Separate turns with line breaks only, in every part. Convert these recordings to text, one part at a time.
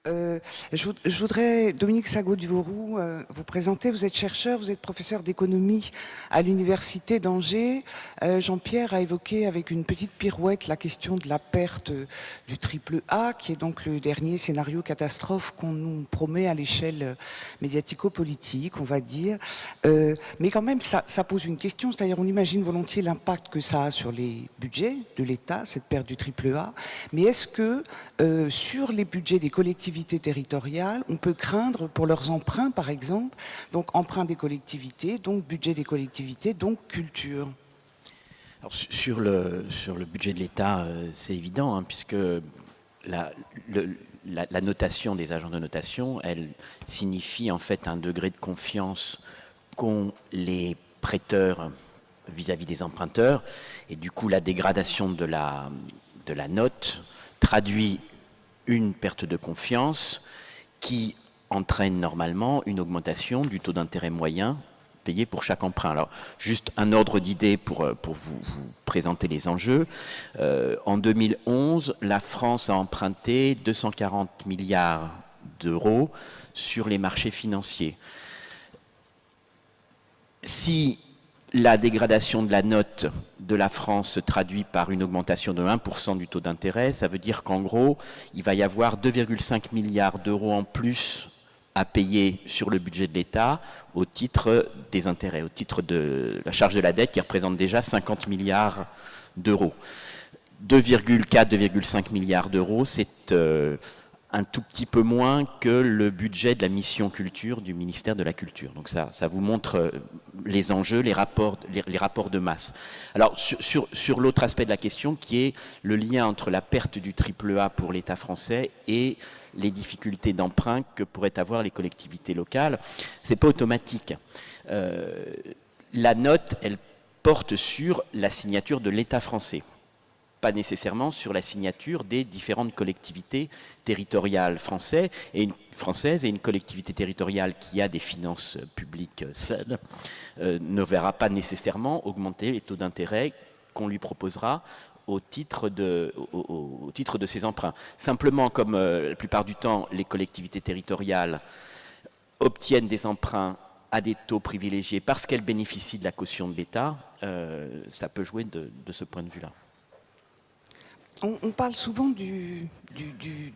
Euh, je voudrais, Dominique Sagot-Duvauroux, vous présenter. Vous êtes chercheur, vous êtes professeur d'économie à l'Université d'Angers. Jean-Pierre a évoqué avec une petite pirouette la question de la perte du triple A, qui est donc le dernier scénario catastrophe qu'on nous promet à l'échelle médiatico-politique, on va dire. Mais quand même, ça pose une question, c'est-à-dire on imagine volontiers l'impact que ça a sur les budgets de l'État, cette perte du triple A. Mais est-ce que sur les budgets des collectivités territoriales, on peut craindre pour leurs emprunts, par exemple, donc emprunt des collectivités, donc budget des collectivités, donc culture.
Alors, sur le budget de l'État, c'est évident, hein, puisque la, la notation des agents de notation, elle signifie en fait un degré de confiance qu'ont les prêteurs vis-à-vis des emprunteurs, et du coup la dégradation de la note traduit une perte de confiance qui entraîne normalement une augmentation du taux d'intérêt moyen payé pour chaque emprunt. Alors, juste un ordre d'idée pour vous présenter les enjeux. En 2011, la France a emprunté 240 milliards d'euros sur les marchés financiers. Si la dégradation de la note de la France se traduit par une augmentation de 1% du taux d'intérêt, ça veut dire qu'en gros, il va y avoir 2,5 milliards d'euros en plus à payer sur le budget de l'État au titre des intérêts, au titre de la charge de la dette qui représente déjà 50 milliards d'euros. 2,4, 2,5 milliards d'euros, c'est un tout petit peu moins que le budget de la mission culture du ministère de la Culture. Donc ça vous montre les enjeux, les rapports de masse. Alors sur l'autre aspect de la question, qui est le lien entre la perte du triple A pour l'État français et les difficultés d'emprunt que pourraient avoir les collectivités locales, c'est pas automatique. La note, elle porte sur la signature de l'État français, pas nécessairement sur la signature des différentes collectivités territoriales françaises et une collectivité territoriale qui a des finances publiques saines ne verra pas nécessairement augmenter les taux d'intérêt qu'on lui proposera au titre de ses emprunts. Simplement, comme la plupart du temps, les collectivités territoriales obtiennent des emprunts à des taux privilégiés parce qu'elles bénéficient de la caution de l'État, ça peut jouer de ce point de vue-là.
On parle souvent du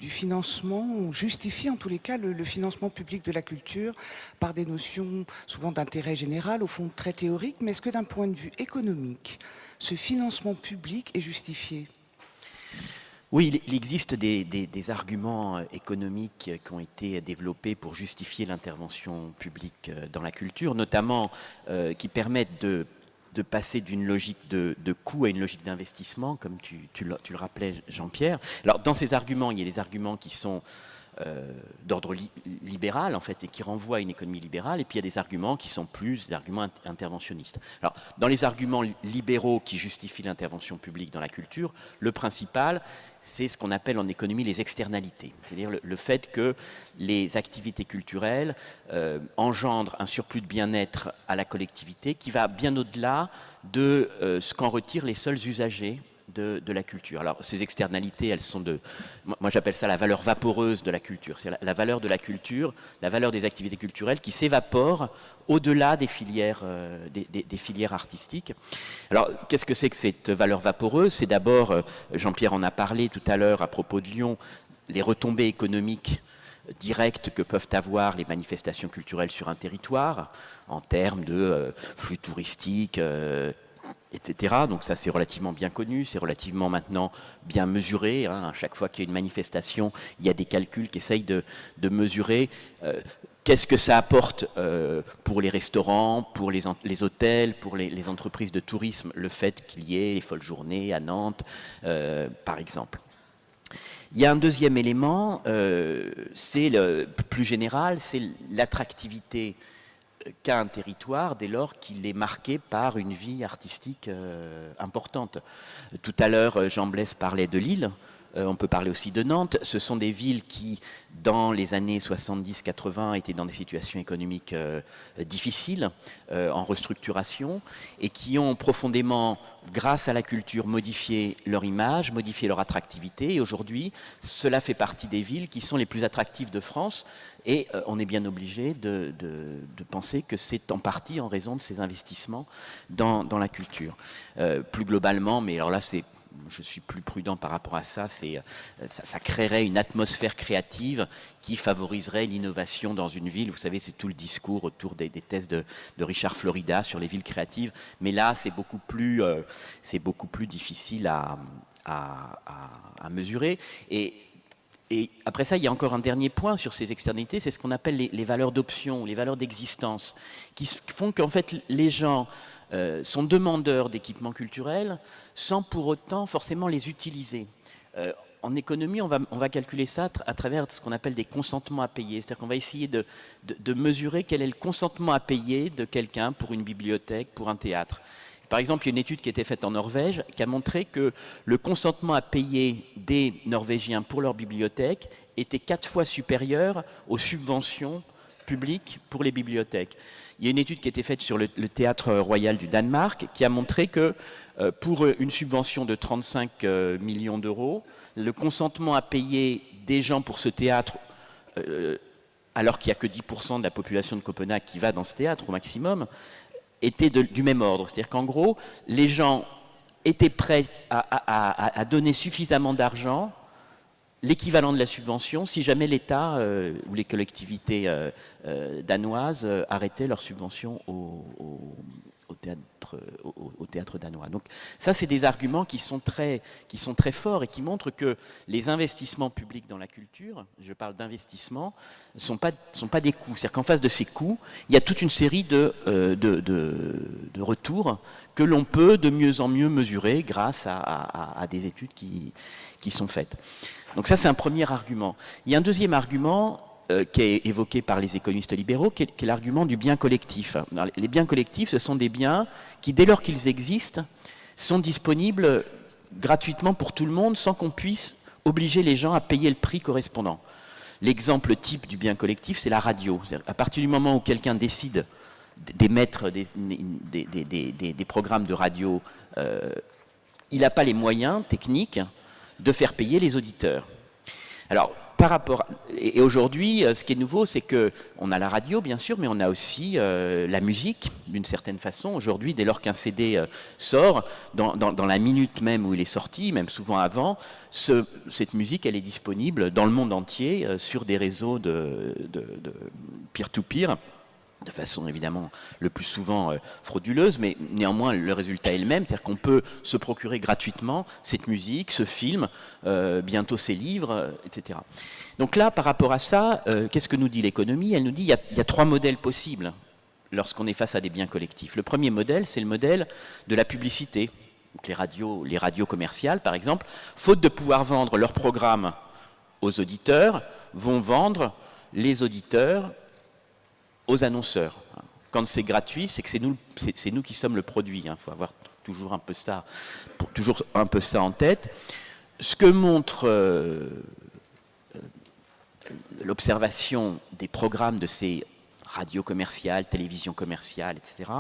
financement, on justifie en tous les cas le financement public de la culture par des notions souvent d'intérêt général, au fond très théoriques, mais est-ce que d'un point de vue économique, ce financement public est justifié ?
Oui, il existe des arguments économiques qui ont été développés pour justifier l'intervention publique dans la culture, notamment qui permettent de passer d'une logique de coût à une logique d'investissement, comme tu le rappelais, Jean-Pierre. Alors, dans ces arguments, il y a des arguments qui sont d'ordre libéral, en fait, et qui renvoient à une économie libérale, et puis il y a des arguments qui sont plus des arguments interventionnistes. Alors, dans les arguments libéraux qui justifient l'intervention publique dans la culture, le principal, c'est ce qu'on appelle en économie les externalités, c'est-à-dire le fait que les activités culturelles engendrent un surplus de bien-être à la collectivité qui va bien au-delà de ce qu'en retirent les seuls usagers de la culture. Alors, ces externalités, elles sont moi j'appelle ça la valeur vaporeuse de la culture. C'est la valeur de la culture, la valeur des activités culturelles qui s'évapore au-delà des filières, des filières artistiques. Alors, qu'est-ce que c'est que cette valeur vaporeuse ? C'est d'abord, Jean-Pierre en a parlé tout à l'heure à propos de Lyon, les retombées économiques directes que peuvent avoir les manifestations culturelles sur un territoire, en termes de flux touristiques, etc. Donc ça, c'est relativement bien connu, c'est relativement maintenant bien mesuré. Hein. À chaque fois qu'il y a une manifestation, il y a des calculs qui essayent de mesurer qu'est-ce que ça apporte pour les restaurants, pour les hôtels, pour les entreprises de tourisme, le fait qu'il y ait les folles journées à Nantes, par exemple. Il y a un deuxième élément, c'est le plus général, c'est l'attractivité qu'a un territoire dès lors qu'il est marqué par une vie artistique importante. Tout à l'heure, Jean Blaise parlait de Lille. on peut parler aussi de Nantes. Ce sont des villes qui, dans les années 70-80, étaient dans des situations économiques difficiles, en restructuration, et qui ont profondément, grâce à la culture, modifié leur image, modifié leur attractivité. Et aujourd'hui, cela fait partie des villes qui sont les plus attractives de France. Et on est bien obligé de penser que c'est en partie en raison de ces investissements dans la culture. Plus globalement, mais alors là, je suis plus prudent par rapport à ça, ça créerait une atmosphère créative qui favoriserait l'innovation dans une ville. Vous savez, c'est tout le discours autour des thèses de Richard Florida sur les villes créatives. Mais là, c'est beaucoup plus difficile à mesurer. Et après ça, il y a encore un dernier point sur ces externalités, c'est ce qu'on appelle les valeurs d'option, les valeurs d'existence, qui font qu'en fait les gens sont demandeurs d'équipements culturels sans pour autant forcément les utiliser. En économie, on va calculer ça à travers ce qu'on appelle des consentements à payer. C'est-à-dire qu'on va essayer de mesurer quel est le consentement à payer de quelqu'un pour une bibliothèque, pour un théâtre. Par exemple, il y a une étude qui a été faite en Norvège qui a montré que le consentement à payer des Norvégiens pour leur bibliothèque était 4 fois supérieur aux subventions publiques pour les bibliothèques. Il y a une étude qui a été faite sur le Théâtre Royal du Danemark qui a montré que pour une subvention de 35 millions d'euros, le consentement à payer des gens pour ce théâtre, alors qu'il n'y a que 10% de la population de Copenhague qui va dans ce théâtre au maximum, était du même ordre. C'est-à-dire qu'en gros, les gens étaient prêts à donner suffisamment d'argent, l'équivalent de la subvention, si jamais l'État ou les collectivités danoises arrêtaient leur subvention au théâtre danois. Donc ça, c'est des arguments qui sont très forts et qui montrent que les investissements publics dans la culture, je parle d'investissements, ne sont pas des coûts. C'est-à-dire qu'en face de ces coûts, il y a toute une série de retours que l'on peut de mieux en mieux mesurer grâce à des études qui sont faites. Donc ça, c'est un premier argument. Il y a un deuxième argument qui est évoqué par les économistes libéraux, qui est l'argument du bien collectif. Alors, les biens collectifs, ce sont des biens qui, dès lors qu'ils existent, sont disponibles gratuitement pour tout le monde sans qu'on puisse obliger les gens à payer le prix correspondant. L'exemple type du bien collectif, c'est la radio. À partir du moment où quelqu'un décide d'émettre des programmes de radio, il n'a pas les moyens techniques de faire payer les auditeurs. Alors, et aujourd'hui, ce qui est nouveau, c'est qu'on a la radio, bien sûr, mais on a aussi la musique, d'une certaine façon. Aujourd'hui, dès lors qu'un CD sort, dans la minute même où il est sorti, même souvent avant, cette musique, elle est disponible dans le monde entier sur des réseaux de peer-to-peer, de façon évidemment le plus souvent frauduleuse, mais néanmoins le résultat est le même, c'est-à-dire qu'on peut se procurer gratuitement cette musique, ce film, bientôt ces livres, etc. Donc là, par rapport à ça, qu'est-ce que nous dit l'économie? Elle nous dit qu'il y a 3 modèles possibles lorsqu'on est face à des biens collectifs. Le premier modèle, c'est le modèle de la publicité. Donc les radios commerciales, par exemple, faute de pouvoir vendre leurs programmes aux auditeurs, vont vendre les auditeurs aux annonceurs. Quand c'est gratuit, c'est que c'est nous qui sommes le produit. Il faut avoir toujours un peu ça en tête. Ce que montre l'observation des programmes de ces radios commerciales, télévisions commerciales, etc.,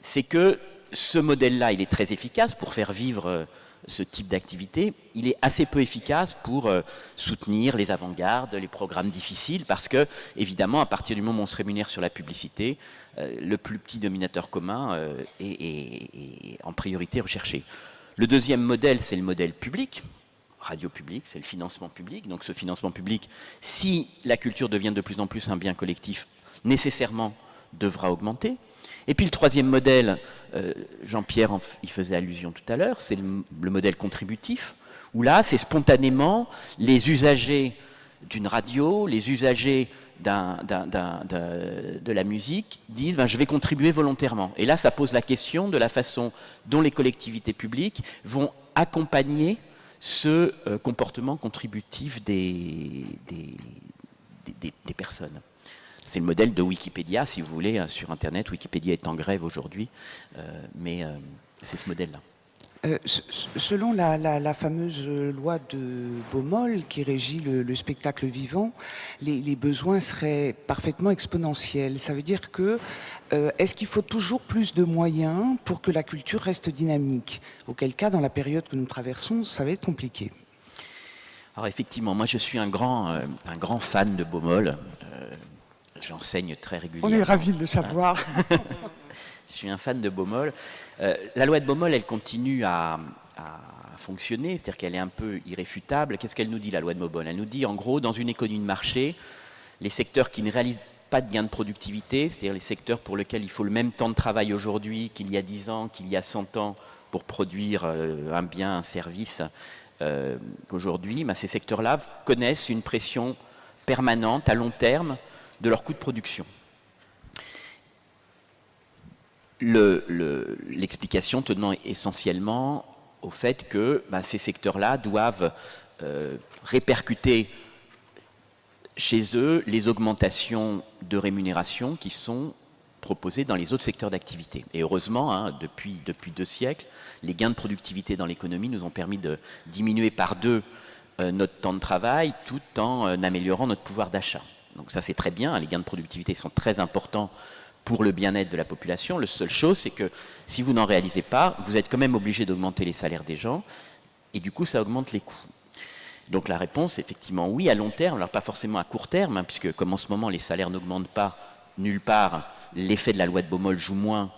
c'est que ce modèle-là, il est très efficace pour faire vivre ce type d'activité. Il est assez peu efficace pour soutenir les avant-gardes, les programmes difficiles, parce que, évidemment, à partir du moment où on se rémunère sur la publicité, le plus petit dominateur commun est en priorité recherché. Le deuxième modèle, c'est le modèle public, radio publique, c'est le financement public. Donc ce financement public, si la culture devient de plus en plus un bien collectif, nécessairement devra augmenter. Et puis le troisième modèle, Jean-Pierre y faisait allusion tout à l'heure, c'est le modèle contributif, où là, c'est spontanément les usagers d'une radio, les usagers de la musique disent je vais contribuer volontairement. Et là, ça pose la question de la façon dont les collectivités publiques vont accompagner ce comportement contributif des personnes. C'est le modèle de Wikipédia, si vous voulez, sur Internet. Wikipédia est en grève aujourd'hui, mais c'est ce modèle-là.
Selon la fameuse loi de Baumol qui régit le spectacle vivant, les besoins seraient parfaitement exponentiels. Ça veut dire que est-ce qu'il faut toujours plus de moyens pour que la culture reste dynamique? Auquel cas, dans la période que nous traversons, ça va être compliqué.
Alors effectivement, moi je suis un grand fan de Baumol. J'enseigne très régulièrement.
On est ravis de le savoir.
Je suis un fan de Baumol. La loi de Baumol, elle continue à fonctionner, c'est-à-dire qu'elle est un peu irréfutable. Qu'est-ce qu'elle nous dit, la loi de Baumol? Elle nous dit, en gros, dans une économie de marché, les secteurs qui ne réalisent pas de gains de productivité, c'est-à-dire les secteurs pour lesquels il faut le même temps de travail aujourd'hui qu'il y a 10 ans, qu'il y a 100 ans pour produire un bien, un service qu'aujourd'hui, ben, ces secteurs-là connaissent une pression permanente, à long terme, de leur coût de production. L'explication tenant essentiellement au fait que ben, ces secteurs-là doivent répercuter chez eux les augmentations de rémunération qui sont proposées dans les autres secteurs d'activité. Et heureusement, hein, depuis 2 siècles, les gains de productivité dans l'économie nous ont permis de diminuer par 2 notre temps de travail tout en améliorant notre pouvoir d'achat. Donc ça c'est très bien, les gains de productivité sont très importants pour le bien-être de la population. La seule chose, c'est que si vous n'en réalisez pas, vous êtes quand même obligé d'augmenter les salaires des gens, et du coup, ça augmente les coûts. Donc la réponse, effectivement, oui, à long terme, alors pas forcément à court terme, hein, puisque comme en ce moment, les salaires n'augmentent pas nulle part, l'effet de la loi de Baumol joue moins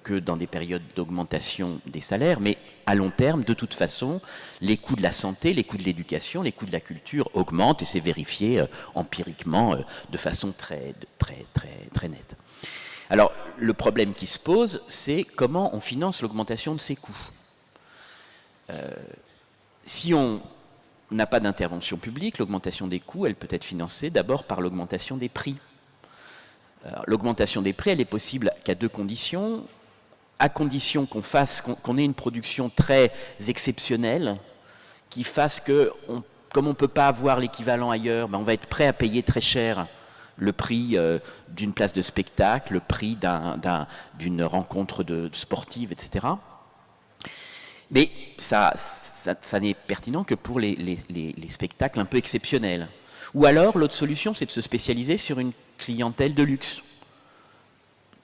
que dans des périodes d'augmentation des salaires, mais à long terme, de toute façon, les coûts de la santé, les coûts de l'éducation, les coûts de la culture augmentent, et c'est vérifié empiriquement de façon très nette. Alors, le problème qui se pose, c'est comment on finance l'augmentation de ces coûts. Si on n'a pas d'intervention publique, l'augmentation des coûts, elle peut être financée d'abord par l'augmentation des prix. L'augmentation des prix, elle est possible qu'à 2 conditions. À condition qu'on ait une production très exceptionnelle, qui fasse que, comme on ne peut pas avoir l'équivalent ailleurs, ben on va être prêt à payer très cher le prix d'une place de spectacle, le prix d'une rencontre sportive, etc. Mais ça n'est pertinent que pour les spectacles un peu exceptionnels. Ou alors, l'autre solution, c'est de se spécialiser sur une clientèle de luxe.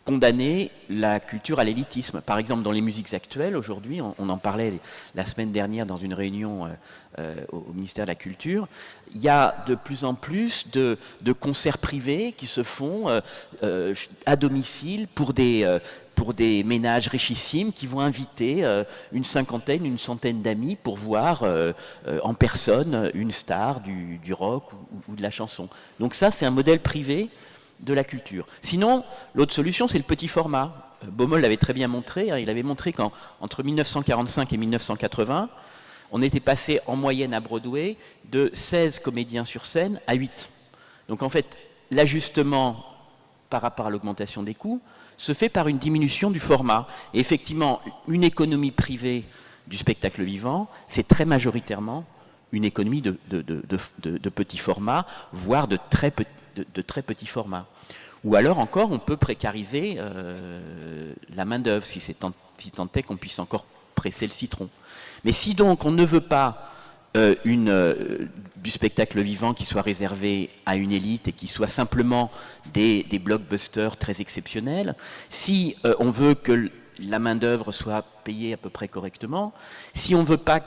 Condamner la culture à l'élitisme. Par exemple, dans les musiques actuelles, aujourd'hui, on en parlait la semaine dernière dans une réunion au ministère de la Culture, il y a de plus en plus de concerts privés qui se font à domicile pour des ménages richissimes qui vont inviter une centaine d'amis pour voir en personne une star du rock ou de la chanson. Donc ça, c'est un modèle privé de la culture. Sinon, l'autre solution, c'est le petit format. Baumol l'avait très bien montré. Hein, il avait montré qu'entre 1945 et 1980, on était passé en moyenne à Broadway de 16 comédiens sur scène à 8. Donc en fait, l'ajustement par rapport à l'augmentation des coûts se fait par une diminution du format. Et effectivement, une économie privée du spectacle vivant, c'est très majoritairement une économie de petits formats, voire de très petits formats. Ou alors encore, on peut précariser la main-d'œuvre, si tant est qu'on puisse encore presser le citron. Mais si donc on ne veut pas du spectacle vivant qui soit réservé à une élite et qui soit simplement des blockbusters très exceptionnels, si on veut que la main-d'œuvre soit payée à peu près correctement, si on ne veut pas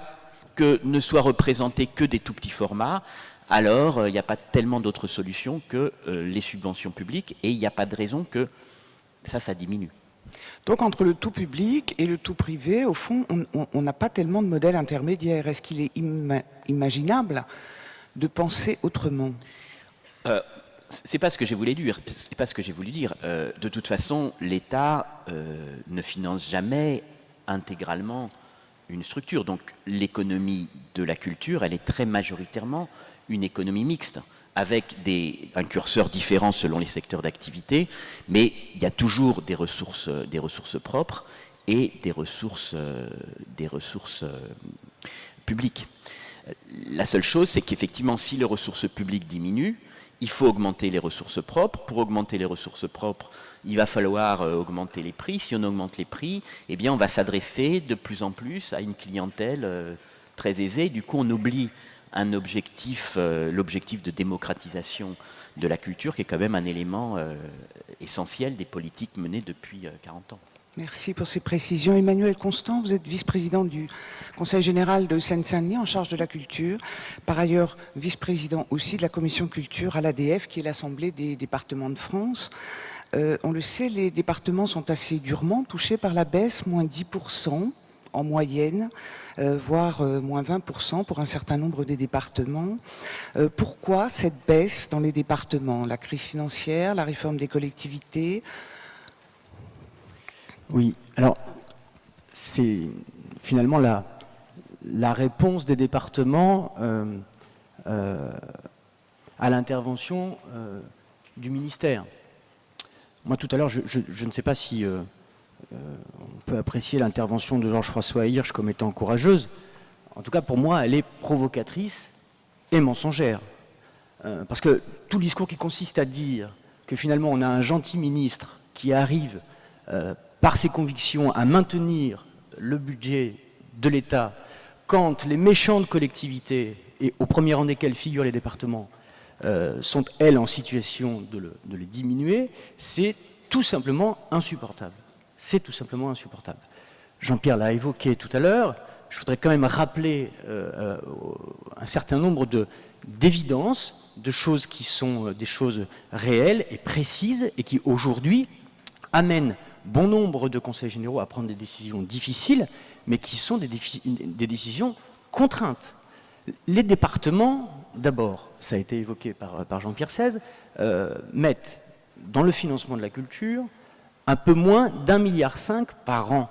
que ne soient représentés que des tout petits formats, alors il n'y a pas tellement d'autres solutions que les subventions publiques, et il n'y a pas de raison que ça diminue.
Donc entre le tout public et le tout privé, au fond, on n'a pas tellement de modèle intermédiaire. Est-ce qu'il est imaginable de penser autrement?
C'est pas ce que j'ai voulu dire. C'est pas ce que j'ai voulu dire. De toute façon, l'État ne finance jamais intégralement une structure. Donc l'économie de la culture, elle est très majoritairement une économie mixte, avec un curseur différent selon les secteurs d'activité, mais il y a toujours des ressources propres et des ressources publiques. La seule chose, c'est qu'effectivement, si les ressources publiques diminuent, il faut augmenter les ressources propres. Pour augmenter les ressources propres, il va falloir augmenter les prix. Si on augmente les prix, eh bien, on va s'adresser de plus en plus à une clientèle très aisée. Du coup, on oublie un objectif, l'objectif de démocratisation de la culture, qui est quand même un élément essentiel des politiques menées depuis 40 ans.
Merci pour ces précisions. Emmanuel Constant, vous êtes vice-président du Conseil général de Seine-Saint-Denis en charge de la culture. Par ailleurs, vice-président aussi de la commission culture à l'ADF, qui est l'Assemblée des départements de France. On le sait, les départements sont assez durement touchés par la baisse, moins 10% en moyenne, voire moins 20% pour un certain nombre des départements. Pourquoi cette baisse dans les départements? La crise financière, la réforme des collectivités?
Oui, alors c'est finalement la réponse des départements à l'intervention du ministère. Moi tout à l'heure, je ne sais pas si on peut apprécier l'intervention de Georges-François Hirsch comme étant courageuse. En tout cas pour moi, elle est provocatrice et mensongère. Parce que tout le discours qui consiste à dire que finalement on a un gentil ministre qui arrive par ses convictions à maintenir le budget de l'État quand les méchantes collectivités, et au premier rang desquelles figurent les départements, sont, elles, en situation de les diminuer, c'est tout simplement insupportable. C'est tout simplement insupportable. Jean-Pierre l'a évoqué tout à l'heure, je voudrais quand même rappeler un certain nombre d'évidences, de choses qui sont des choses réelles et précises et qui, aujourd'hui, amènent bon nombre de conseils généraux à prendre des décisions difficiles, mais qui sont des décisions contraintes. Les départements, d'abord, ça a été évoqué par Jean-Pierre Seize, mettent dans le financement de la culture un peu moins d'1,5 milliard par an.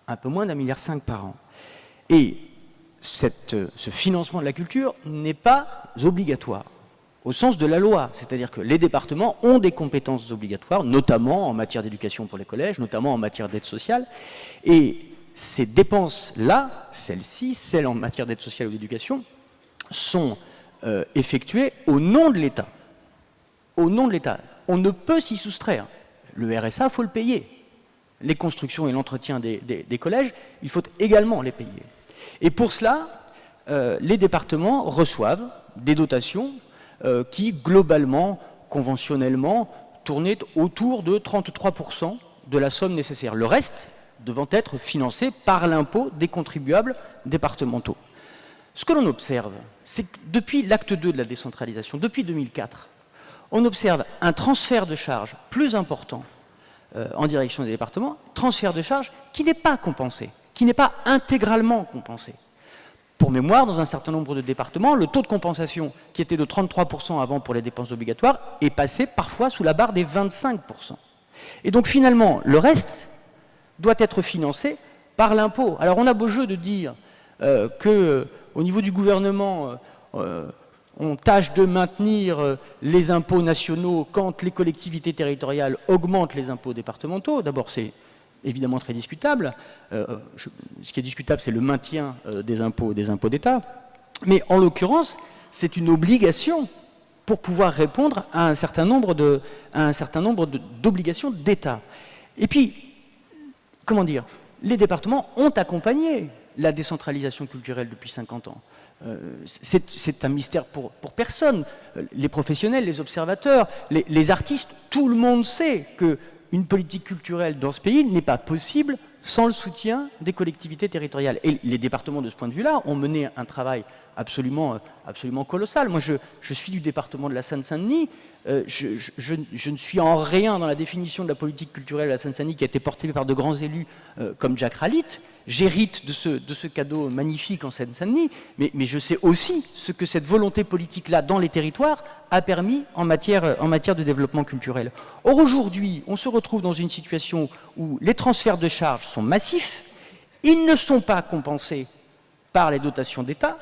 Un peu moins d'1,5 milliard par an. Et ce financement de la culture n'est pas obligatoire au sens de la loi, c'est-à-dire que les départements ont des compétences obligatoires, notamment en matière d'éducation pour les collèges, notamment en matière d'aide sociale, et ces dépenses-là, celles-ci, celles en matière d'aide sociale ou d'éducation, sont effectuées au nom de l'État. Au nom de l'État. On ne peut s'y soustraire. Le RSA, il faut le payer. Les constructions et l'entretien des collèges, il faut également les payer. Et pour cela, les départements reçoivent des dotations qui, globalement, conventionnellement, tournaient autour de 33% de la somme nécessaire. Le reste devant être financé par l'impôt des contribuables départementaux. Ce que l'on observe, c'est que depuis l'acte 2 de la décentralisation, depuis 2004, on observe un transfert de charges plus important en direction des départements, transfert de charges qui n'est pas compensé, qui n'est pas intégralement compensé. Pour mémoire, dans un certain nombre de départements, le taux de compensation, qui était de 33% avant pour les dépenses obligatoires, est passé parfois sous la barre des 25%. Et donc finalement, le reste doit être financé par l'impôt. Alors on a beau jeu de dire qu'au niveau du gouvernement, on tâche de maintenir les impôts nationaux quand les collectivités territoriales augmentent les impôts départementaux. D'abord, c'est évidemment très discutable. Ce qui est discutable, c'est le maintien des impôts d'État. Mais en l'occurrence, c'est une obligation pour pouvoir répondre à un certain nombre d'obligations d'État. Et puis, comment dire, les départements ont accompagné la décentralisation culturelle depuis 50 ans. C'est un mystère pour personne. Les professionnels, les observateurs, les artistes, tout le monde sait qu'une politique culturelle dans ce pays n'est pas possible sans le soutien des collectivités territoriales. Et les départements, de ce point de vue-là, ont mené un travail absolument colossal. Moi, je suis du département de la Seine-Saint-Denis. Je ne suis en rien dans la définition de la politique culturelle de la Seine-Saint-Denis qui a été portée par de grands élus comme Jacques Ralit. J'hérite de ce cadeau magnifique en Seine-Saint-Denis, mais je sais aussi ce que cette volonté politique-là dans les territoires a permis en matière de développement culturel. Or, aujourd'hui, on se retrouve dans une situation où les transferts de charges sont massifs, ils ne sont pas compensés par les dotations d'État,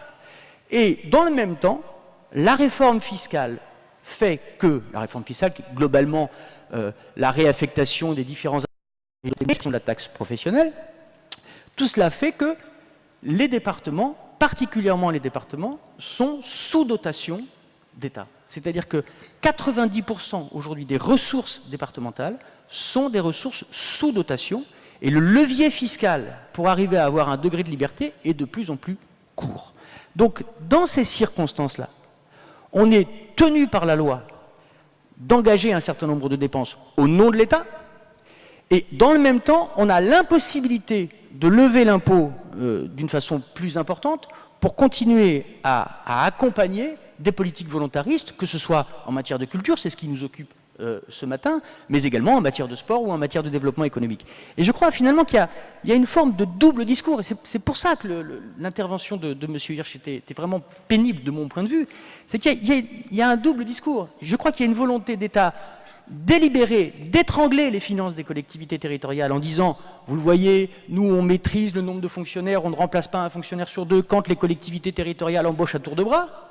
et dans le même temps, la réforme fiscale fait que, la réforme fiscale, globalement, la réaffectation des différents de la taxe professionnelle, tout cela fait que les départements, particulièrement les départements, sont sous dotation d'État. C'est-à-dire que 90% aujourd'hui des ressources départementales sont des ressources sous dotation, et le levier fiscal pour arriver à avoir un degré de liberté est de plus en plus court. Donc, dans ces circonstances-là, on est tenu par la loi d'engager un certain nombre de dépenses au nom de l'État, et dans le même temps, on a l'impossibilité de lever l'impôt d'une façon plus importante pour continuer à accompagner des politiques volontaristes, que ce soit en matière de culture, c'est ce qui nous occupe ce matin, mais également en matière de sport ou en matière de développement économique. Et je crois finalement qu'il y a une forme de double discours, et c'est pour ça que l'intervention de M. Hirsch était vraiment pénible de mon point de vue, c'est qu'il y a un double discours. Je crois qu'il y a une volonté d'État délibérée d'étrangler les finances des collectivités territoriales en disant, vous le voyez, nous on maîtrise le nombre de fonctionnaires, on ne remplace pas un fonctionnaire sur deux quand les collectivités territoriales embauchent à tour de bras,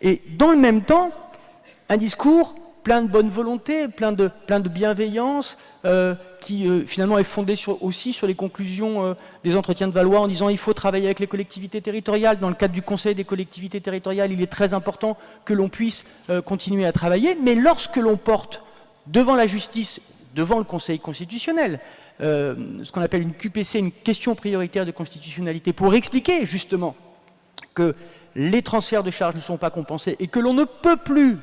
et dans le même temps, un discours plein de bonne volonté, plein de bienveillance, qui finalement est fondé aussi sur les conclusions des entretiens de Valois en disant il faut travailler avec les collectivités territoriales. Dans le cadre du Conseil des collectivités territoriales, il est très important que l'on puisse continuer à travailler, mais lorsque l'on porte devant la justice, devant le Conseil constitutionnel, ce qu'on appelle une QPC, une question prioritaire de constitutionnalité, pour expliquer justement que les transferts de charges ne sont pas compensés et que l'on ne peut plus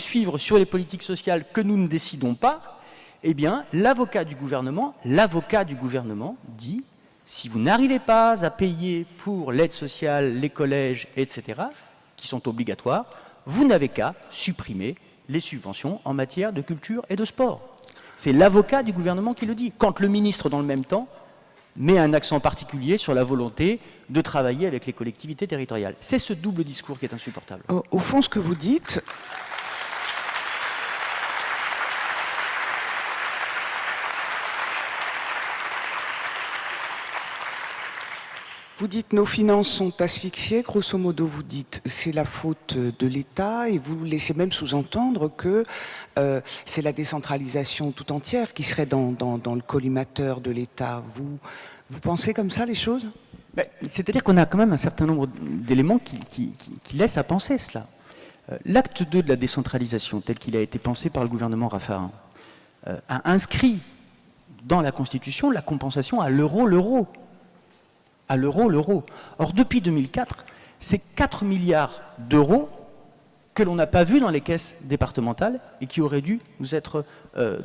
suivre sur les politiques sociales que nous ne décidons pas, eh bien, l'avocat du gouvernement dit, si vous n'arrivez pas à payer pour l'aide sociale, les collèges, etc., qui sont obligatoires, vous n'avez qu'à supprimer les subventions en matière de culture et de sport. C'est l'avocat du gouvernement qui le dit, quand le ministre, dans le même temps, met un accent particulier sur la volonté de travailler avec les collectivités territoriales. C'est ce double discours qui est insupportable.
Au fond, ce que vous dites, vous dites nos finances sont asphyxiées, grosso modo vous dites c'est la faute de l'État et vous laissez même sous-entendre que c'est la décentralisation tout entière qui serait dans le collimateur de l'État. Vous pensez comme ça les choses ?
C'est-à-dire qu'on a quand même un certain nombre d'éléments qui laissent à penser cela. L'acte 2 de la décentralisation, tel qu'il a été pensé par le gouvernement Raffarin, a inscrit dans la Constitution la compensation à l'euro. À l'euro. Or, depuis 2004, c'est 4 milliards d'euros que l'on n'a pas vus dans les caisses départementales et qui auraient dû nous être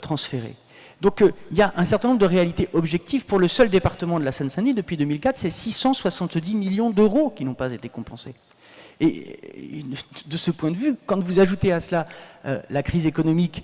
transférés. Donc, il y a un certain nombre de réalités objectives. Pour le seul département de la Seine-Saint-Denis, depuis 2004, c'est 670 millions d'euros qui n'ont pas été compensés. Et de ce point de vue, quand vous ajoutez à cela la crise économique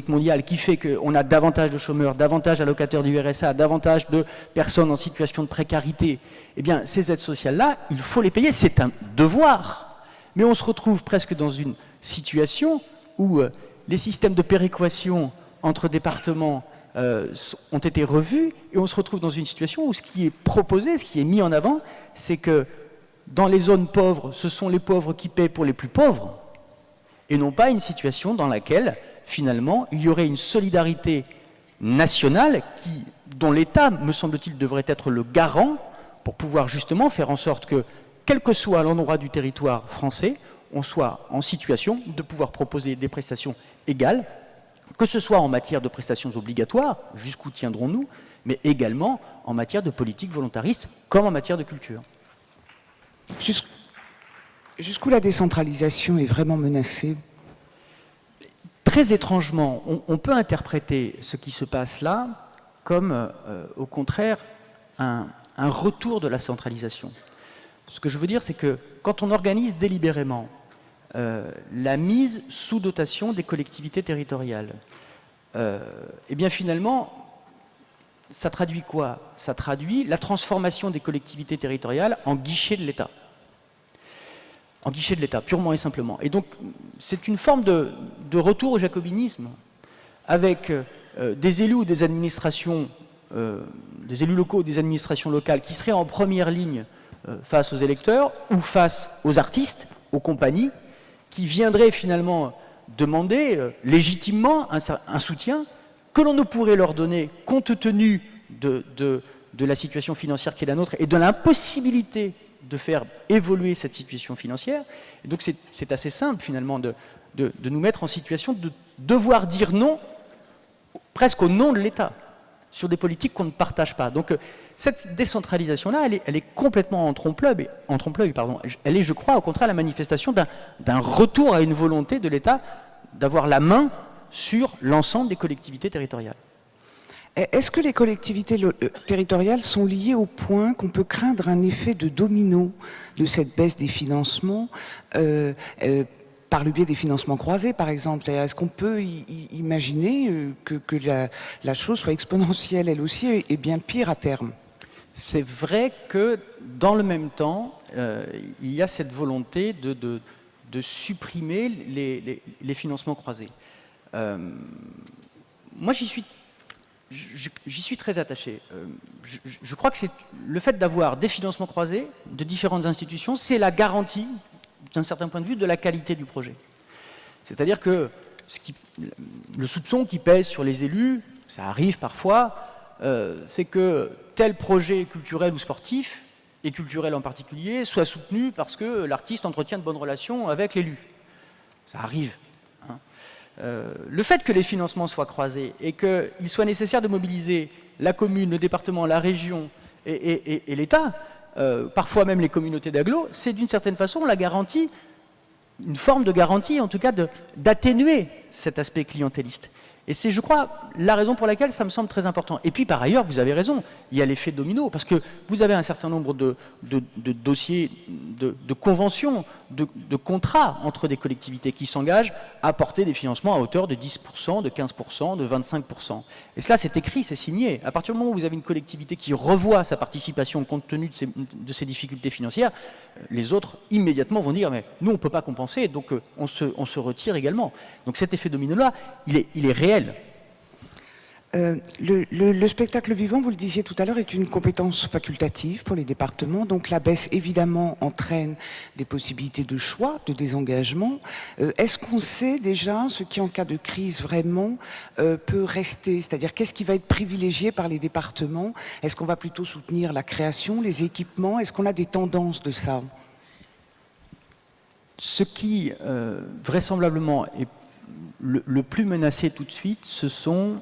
mondiale qui fait qu'on a davantage de chômeurs, davantage d'allocataires du RSA, davantage de personnes en situation de précarité, eh bien, ces aides sociales-là, il faut les payer, c'est un devoir. Mais on se retrouve presque dans une situation où les systèmes de péréquation entre départements ont été revus et on se retrouve dans une situation où ce qui est proposé, ce qui est mis en avant, c'est que dans les zones pauvres, ce sont les pauvres qui paient pour les plus pauvres et non pas une situation dans laquelle, finalement, il y aurait une solidarité nationale dont l'État, me semble-t-il, devrait être le garant pour pouvoir justement faire en sorte que, quel que soit l'endroit du territoire français, on soit en situation de pouvoir proposer des prestations égales, que ce soit en matière de prestations obligatoires, jusqu'où tiendrons-nous, mais également en matière de politique volontariste, comme en matière de culture.
Jusqu'où la décentralisation est vraiment menacée ?
Très étrangement, on peut interpréter ce qui se passe là comme, au contraire, un retour de la centralisation. Ce que je veux dire, c'est que quand on organise délibérément la mise sous dotation des collectivités territoriales, eh bien finalement, ça traduit quoi? Ça traduit la transformation des collectivités territoriales en guichet de l'État. En guichet de l'État, purement et simplement. Et donc, c'est une forme de retour au jacobinisme, avec des élus ou des administrations, des élus locaux ou des administrations locales qui seraient en première ligne face aux électeurs ou face aux artistes, aux compagnies, qui viendraient finalement demander légitimement un soutien que l'on ne pourrait leur donner compte tenu de la situation financière qui est la nôtre et de l'impossibilité de faire évoluer cette situation financière. Et donc c'est assez simple finalement de nous mettre en situation de devoir dire non, presque au nom de l'État, sur des politiques qu'on ne partage pas. Donc cette décentralisation-là, elle est complètement en trompe-l'œil. Elle est, je crois, au contraire, la manifestation d'un retour à une volonté de l'État d'avoir la main sur l'ensemble des collectivités territoriales.
Est-ce que les collectivités territoriales sont liées au point qu'on peut craindre un effet de domino de cette baisse des financements par le biais des financements croisés, par exemple? Est-ce qu'on peut imaginer que la chose soit exponentielle, elle aussi, et bien pire à terme?
C'est vrai que, dans le même temps, il y a cette volonté de supprimer les financements croisés. Moi, j'y suis très attaché. Je crois que c'est le fait d'avoir des financements croisés de différentes institutions, c'est la garantie, d'un certain point de vue, de la qualité du projet. C'est-à-dire que le soupçon qui pèse sur les élus, ça arrive parfois, c'est que tel projet culturel ou sportif, et culturel en particulier, soit soutenu parce que l'artiste entretient de bonnes relations avec l'élu. Ça arrive. Hein. Le fait que les financements soient croisés et qu'il soit nécessaire de mobiliser la commune, le département, la région et l'État, parfois même les communautés d'agglo, c'est d'une certaine façon la garantie, une forme de garantie en tout cas d'atténuer cet aspect clientéliste. Et c'est, je crois, la raison pour laquelle ça me semble très important. Et puis, par ailleurs, vous avez raison, il y a l'effet domino, parce que vous avez un certain nombre de dossiers, de conventions, de contrats entre des collectivités qui s'engagent à apporter des financements à hauteur de 10%, de 15%, de 25%. Et cela, c'est écrit, c'est signé. À partir du moment où vous avez une collectivité qui revoit sa participation compte tenu de ses difficultés financières, les autres, immédiatement, vont dire « mais nous, on ne peut pas compenser, donc on se retire également ». Donc cet effet domino-là, il est réel.
Le spectacle vivant, vous le disiez tout à l'heure, est une compétence facultative pour les départements. Donc la baisse, évidemment, entraîne des possibilités de choix, de désengagement. Est-ce qu'on sait déjà ce qui, en cas de crise, vraiment peut rester? C'est-à-dire, qu'est-ce qui va être privilégié par les départements? Est-ce qu'on va plutôt soutenir la création, les équipements? Est-ce qu'on a des tendances de ça?
Ce qui, vraisemblablement, est le plus menacé tout de suite, ce sont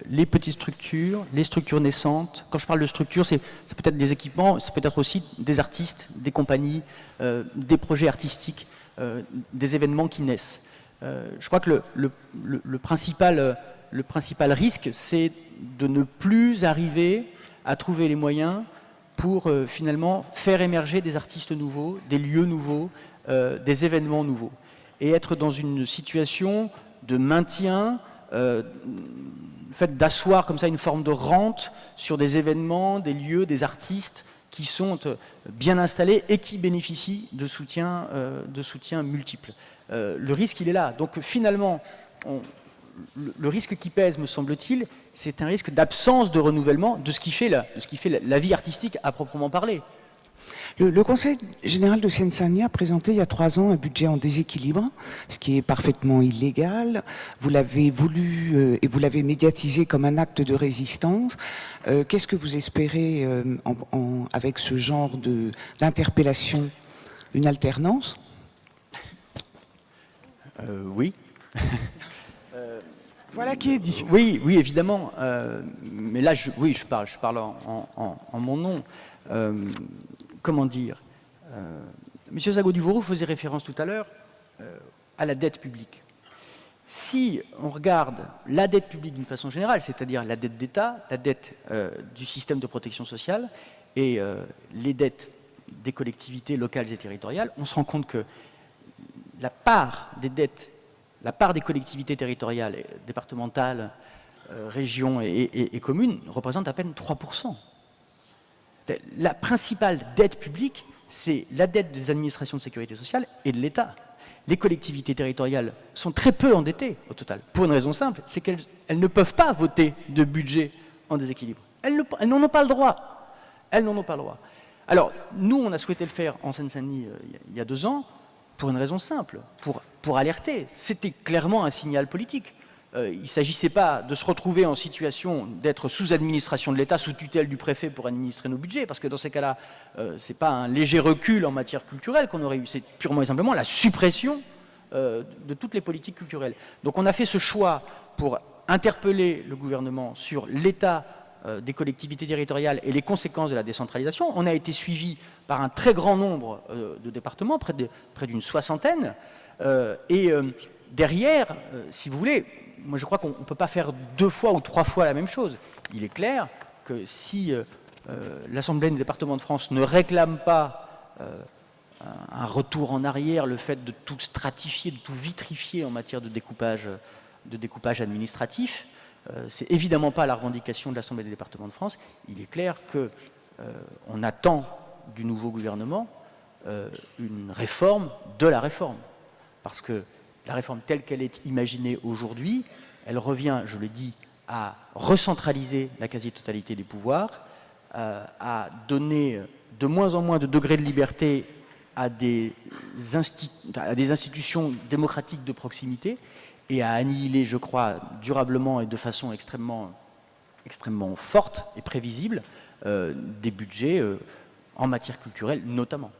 les petites structures, les structures naissantes. Quand je parle de structures, c'est peut-être des équipements, c'est peut-être aussi des artistes, des compagnies, des projets artistiques, des événements qui naissent. Je crois que le principal risque, c'est de ne plus arriver à trouver les moyens pour finalement faire émerger des artistes nouveaux, des lieux nouveaux, des événements nouveaux. Et être dans une situation de maintien, le fait d'asseoir comme ça une forme de rente sur des événements, des lieux, des artistes qui sont bien installés et qui bénéficient de soutien multiples. Le risque, il est là. Donc finalement, le risque qui pèse, me semble-t-il, c'est un risque d'absence de renouvellement de ce qui fait la vie artistique à proprement parler.
Le Conseil général de Seine-Saint-Denis a présenté il y a 3 ans un budget en déséquilibre, ce qui est parfaitement illégal. Vous l'avez voulu et vous l'avez médiatisé comme un acte de résistance. Qu'est-ce que vous espérez avec ce genre d'interpellation? Une alternance?
Oui.
Voilà qui est dit.
Oui, évidemment. Mais là, je parle en mon nom. Comment dire, M. Zago-Duvauroux faisait référence tout à l'heure à la dette publique. Si on regarde la dette publique d'une façon générale, c'est-à-dire la dette d'État, la dette du système de protection sociale et les dettes des collectivités locales et territoriales, on se rend compte que la part des dettes, la part des collectivités territoriales, départementales, régions et communes représente à peine 3%. La principale dette publique, c'est la dette des administrations de sécurité sociale et de l'État. Les collectivités territoriales sont très peu endettées au total, pour une raison simple, c'est qu'elles ne peuvent pas voter de budget en déséquilibre. Elles n'en ont pas le droit. Elles n'en ont pas le droit. Alors, nous, on a souhaité le faire en Seine-Saint-Denis il y a 2 ans, pour une raison simple, pour alerter. C'était clairement un signal politique. il ne s'agissait pas de se retrouver en situation d'être sous administration de l'État, sous tutelle du préfet pour administrer nos budgets, parce que dans ces cas-là, ce n'est pas un léger recul en matière culturelle qu'on aurait eu, c'est purement et simplement la suppression de toutes les politiques culturelles. Donc on a fait ce choix pour interpeller le gouvernement sur l'état des collectivités territoriales et les conséquences de la décentralisation. On a été suivi par un très grand nombre de départements, près d'une soixantaine, et derrière, si vous voulez, moi je crois qu'on ne peut pas faire 2 fois ou 3 fois la même chose. Il est clair que si l'Assemblée des départements de France ne réclame pas un retour en arrière, le fait de tout stratifier, de tout vitrifier en matière de découpage administratif, c'est évidemment pas la revendication de l'Assemblée des départements de France. Il est clair qu'on attend du nouveau gouvernement une réforme de la réforme. Parce que la réforme telle qu'elle est imaginée aujourd'hui, elle revient, je le dis, à recentraliser la quasi-totalité des pouvoirs, à donner de moins en moins de degrés de liberté à des institutions démocratiques de proximité et à annihiler, je crois, durablement et de façon extrêmement forte et prévisible des budgets en matière culturelle notamment.